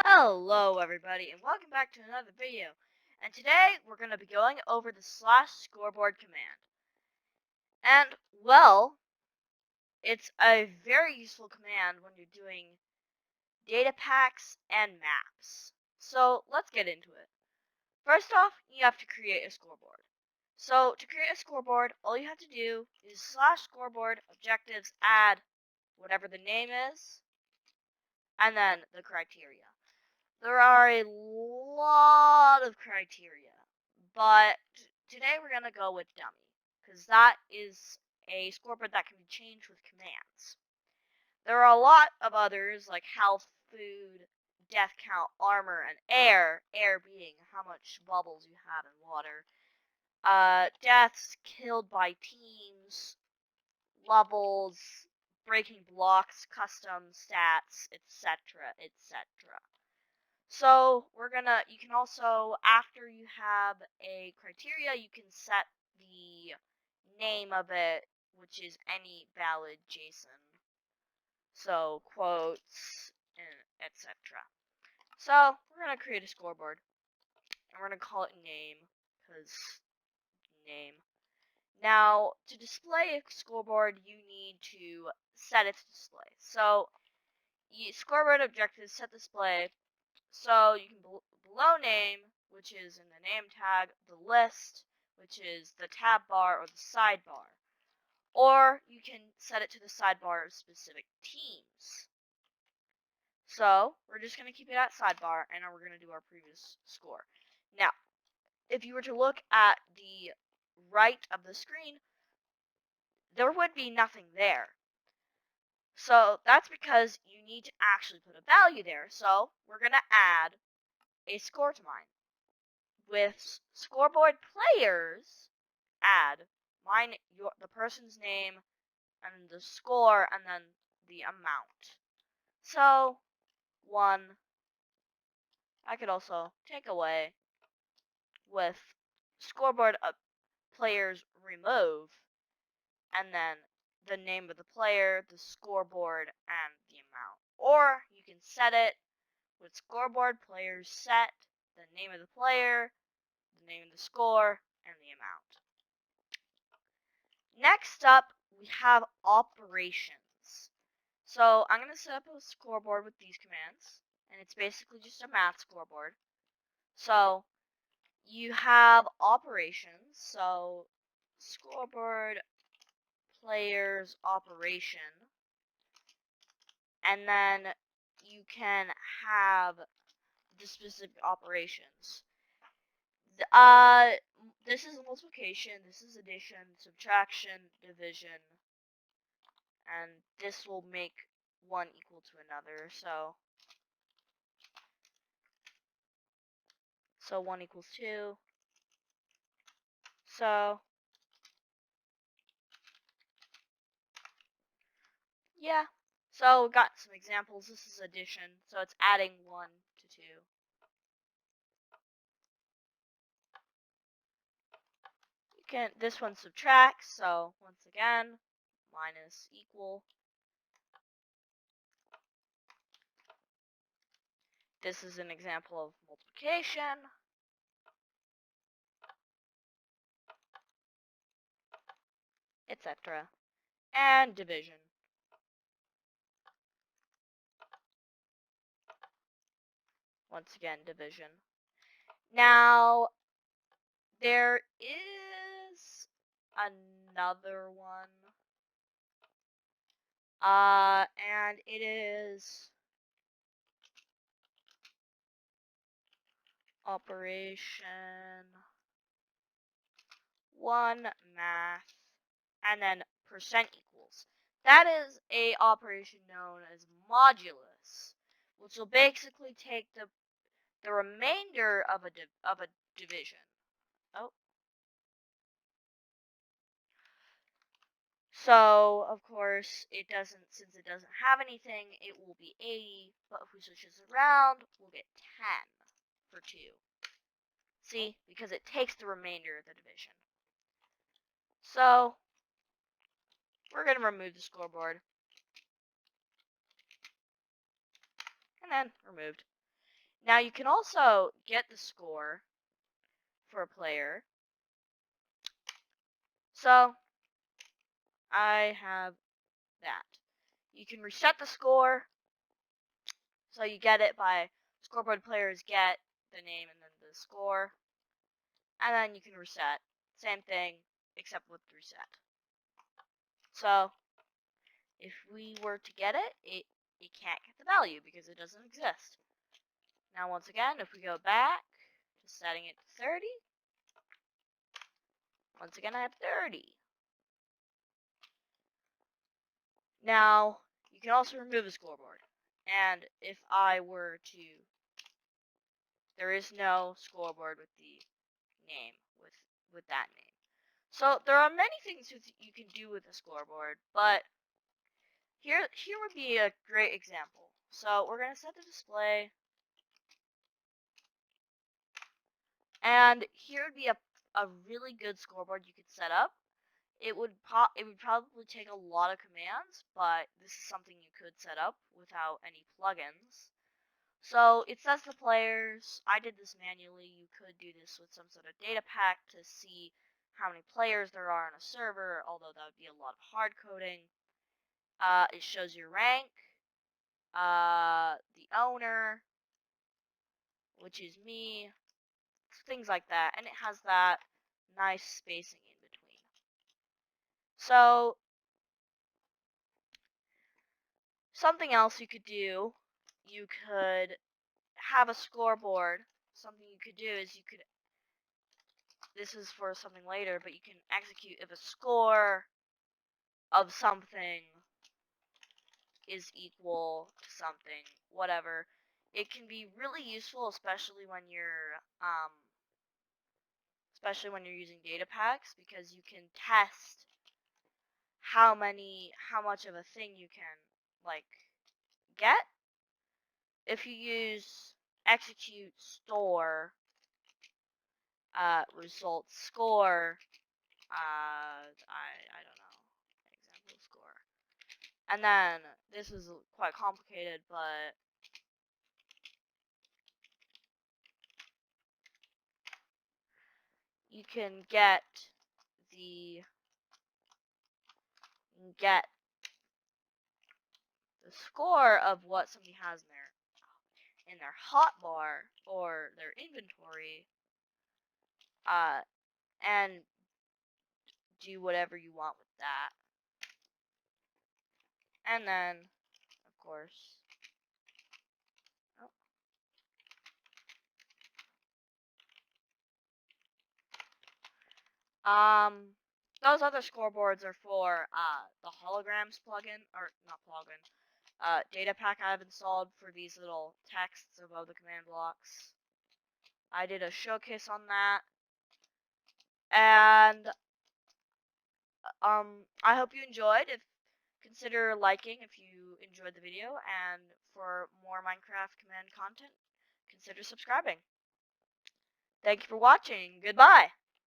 Hello everybody and welcome back to another video. And today we're going to be going over the /scoreboard command. And well, it's a very useful command when you're doing data packs and maps. So let's get into it. First off, you have to create a scoreboard. So to create a scoreboard, all you have to do is /scoreboard objectives add whatever the name is and then the criteria. There are a lot of criteria, but today we're going to go with dummy, because that is a scoreboard that can be changed with commands. There are a lot of others, like health, food, death count, armor, and air. Air being how much bubbles you have in water. Deaths, killed by teams, levels, breaking blocks, custom stats, etc., etc. So you can also, after you have a criteria, you can set the name of it, which is any valid JSON. So quotes, and etc. So we're going to create a scoreboard, and we're going to call it name, because name. Now, to display a scoreboard, you need to set its display. So, scoreboard objectives set display. So you can below name, which is in the name tag, the list, which is the tab bar or the sidebar. Or you can set it to the sidebar of specific teams. So we're just going to keep it at sidebar, and we're going to do our previous score. Now, if you were to look at the right of the screen, there would be nothing there. So that's because you need to actually put a value there. So we're going to add a score to mine. With scoreboard players, add the person's name and the score and then the amount. So 1. I could also take away with scoreboard players remove and then the name of the player, the scoreboard, and the amount. Or you can set it with scoreboard players set, the name of the player, the name of the score, and the amount. Next up, we have operations. So I'm going to set up a scoreboard with these commands, and it's basically just a math scoreboard. So you have operations, so scoreboard players operation, and then you can have the specific operations. This is multiplication, this is addition, subtraction, division, and this will make one equal to another. So 1 equals 2. So yeah. So we got some examples. This is addition, so it's adding 1 to 2. This one subtracts, so once again, minus equal. This is an example of multiplication. Etc. And division. Once again, division. Now, there is another one. And it is operation 1 math, and then percent equals. That is a operation known as modulus, which will basically take the remainder of a division. Oh. So, of course, since it doesn't have anything, it will be 80, but if we switch this around, we'll get 10 for 2. See? Because it takes the remainder of the division. So, we're going to remove the scoreboard. And then, removed. Now you can also get the score for a player. So I have that. You can reset the score. So you get it by scoreboard players get the name and then the score. And then you can reset. Same thing, except with reset. So if we were to get it, it can't get the value because it doesn't exist. Now once again, if we go back to setting it to 30, once again I have 30. Now, you can also remove a scoreboard. And if I were to, there is no scoreboard with the name, with that name. So there are many things you can do with a scoreboard, but here would be a great example. So we're going to set the display, and here would be a really good scoreboard you could set up. It would probably take a lot of commands, but this is something you could set up without any plugins. So it says the players. I did this manually. You could do this with some sort of data pack to see how many players there are on a server, although that would be a lot of hard coding. It shows your rank, the owner, which is me, things like that, and it has that nice spacing in between. So something else you could do, you could have a scoreboard. Something you could do is this is for something later, but you can execute if a score of something is equal to something, whatever. It can be really useful, especially when you're using data packs, because you can test how much of a thing you can like get if you use execute store result score. I don't know, example score. And then this is quite complicated, but you can get the score of what somebody has in their hotbar or their inventory, and do whatever you want with that. And then, of course, those other scoreboards are for the holograms plugin, or not plugin, data pack I've installed for these little texts above the command blocks. I did a showcase on that, and I hope you enjoyed. Consider liking if you enjoyed the video, and for more Minecraft command content, consider subscribing. Thank you for watching. Goodbye.